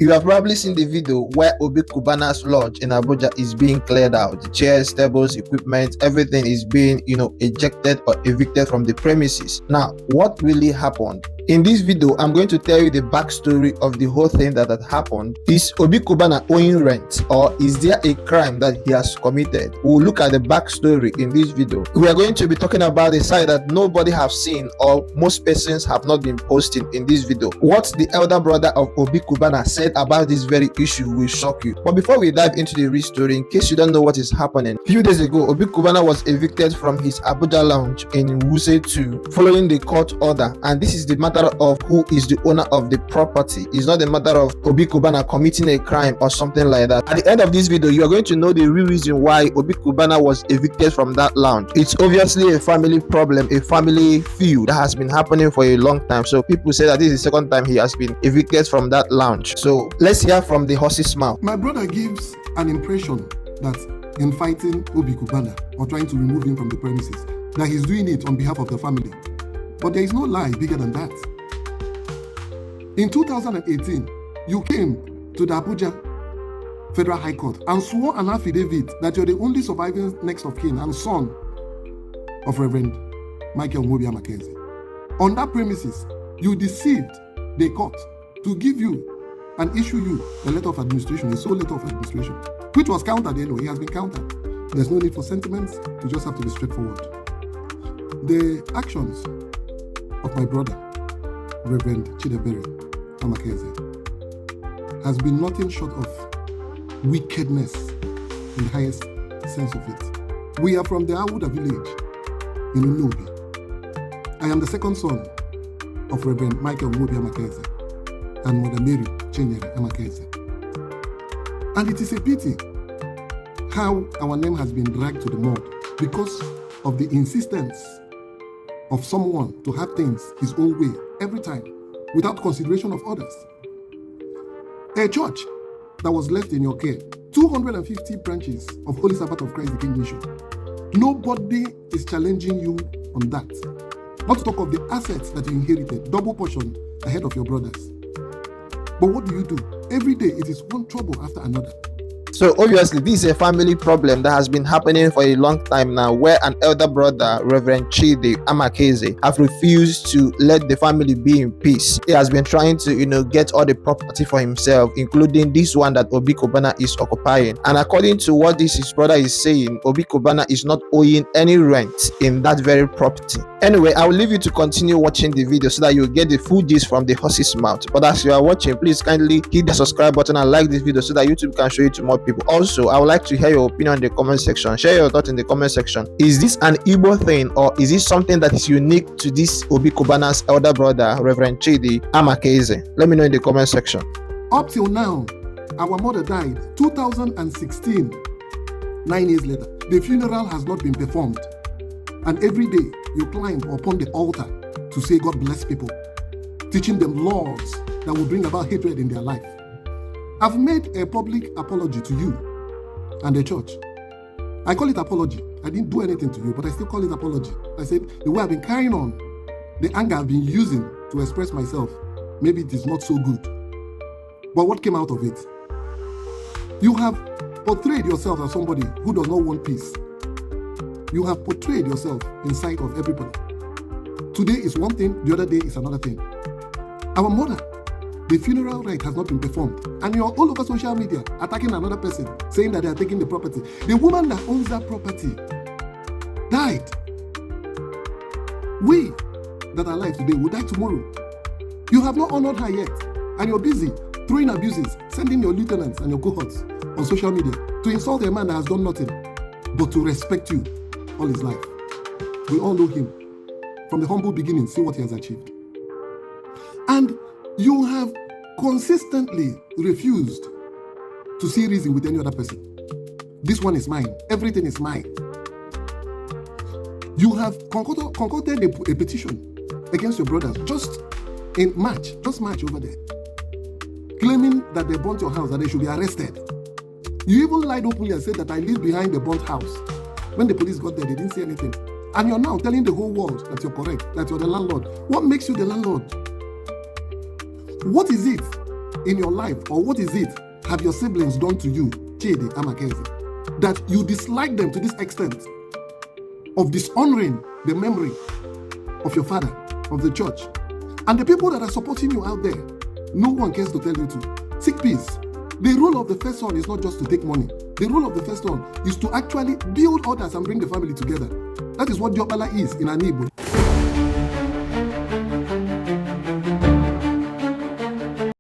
You have probably seen the video where Obi Cubana's lodge in Abuja is being cleared out. The chairs, tables, equipment, everything is being, ejected or evicted from the premises. Now, what really happened? In this video, I'm going to tell you the backstory of the whole thing that had happened. Is Obi Cubana owing rent, or is there a crime that he has committed? We'll look at the backstory in this video. We are going to be talking about the side that nobody have seen, or most persons have not been posting in this video. What the elder brother of Obi Cubana said about this very issue will shock you. But before we dive into the real story, in case you don't know what is happening, a few days ago, Obi Cubana was evicted from his Abuja lounge in Wuse 2 following the court order, and this is the matter of who is the owner of the property. It's not a matter of Obi Cubana committing a crime or something like that. At the end of this video, you are going to know the real reason why Obi Cubana was evicted from that lounge. It's obviously a family problem, a family feud that has been happening for a long time. So people say that this is the second time he has been evicted from that lounge. So let's hear from the horse's mouth. My brother gives an impression that in fighting Obi Cubana or trying to remove him from the premises, that he's doing it on behalf of the family. But there is no lie bigger than that. In 2018, you came to the Abuja Federal High Court and swore an affidavit that you're the only surviving next of kin and son of Reverend Michael Obi Cubana. On that premises, you deceived the court to give you and issue you a letter of administration, a sole letter of administration, which was countered anyway. It has been countered. There's no need for sentiments. You just have to be straightforward. The actions of my brother, Reverend Chidebere Amakeze, has been nothing short of wickedness in the highest sense of it. We are from the Awuda village in Unubi. I am the second son of Reverend Michael Obi Amakeze and Mother Mary Chenyere Amakeze. And it is a pity how our name has been dragged to the mud because of the insistence of someone to have things his own way every time without consideration of others. A church that was left in your care, 250 branches of Holy Sabbath of Christ the King Mission. Nobody is challenging you on that. Not to talk of the assets that you inherited, double portion ahead of your brothers. But what do? Every day it is one trouble after another. So obviously this is a family problem that has been happening for a long time now, where an elder brother, Reverend Chidi Amakeze, have refused to let the family be in peace. He has been trying to, get all the property for himself, including this one that Obi Cubana is occupying. And according to what his brother is saying, Obi Cubana is not owing any rent in that very property. Anyway, I will leave you to continue watching the video so that you get the full gist from the horse's mouth. But as you are watching, please kindly hit the subscribe button and like this video so that YouTube can show it to more people. Also, I would like to hear your opinion in the comment section. Share your thoughts in the comment section. Is this an IGBO thing, or is this something that is unique to this Obi Cubana's elder brother, Reverend Chidi Amakeze? Let me know in the comment section. Up till now, our mother died 2016. 9 years later, the funeral has not been performed. And every day, you climb upon the altar to say God bless people, teaching them laws that will bring about hatred in their life. I've made a public apology to you and the church. I call it apology. I didn't do anything to you, but I still call it apology. I said, the way I've been carrying on, the anger I've been using to express myself, maybe it is not so good. But what came out of it? You have portrayed yourself as somebody who does not want peace. You have portrayed yourself in sight of everybody. Today is one thing, the other day is another thing. Our mother, the funeral rite has not been performed, and you're all over social media attacking another person, saying that they are taking the property. The woman that owns that property died. We that are alive today will die tomorrow. You have not honored her yet, and you're busy throwing abuses, sending your lieutenants and your cohorts on social media to insult a man that has done nothing but to respect you all his life. We all know him. From the humble beginning, see what he has achieved. And you have consistently refused to see reason with any other person. This one is mine. Everything is mine. You have concocted a petition against your brothers just in March over there, claiming that they burnt your house, that they should be arrested. You even lied openly and said that I live behind the burnt house. When the police got there, they didn't say anything. And you're now telling the whole world that you're correct, that you're the landlord. What makes you the landlord? What is it in your life, or what is it have your siblings done to you, Chidi Amakeze, that you dislike them to this extent of dishonoring the memory of your father, of the church? And the people that are supporting you out there, no one cares to tell you to. Seek peace. The role of the first son is not just to take money. The role of the first son is to actually build others and bring the family together. That is what Diopala is in an Igbo.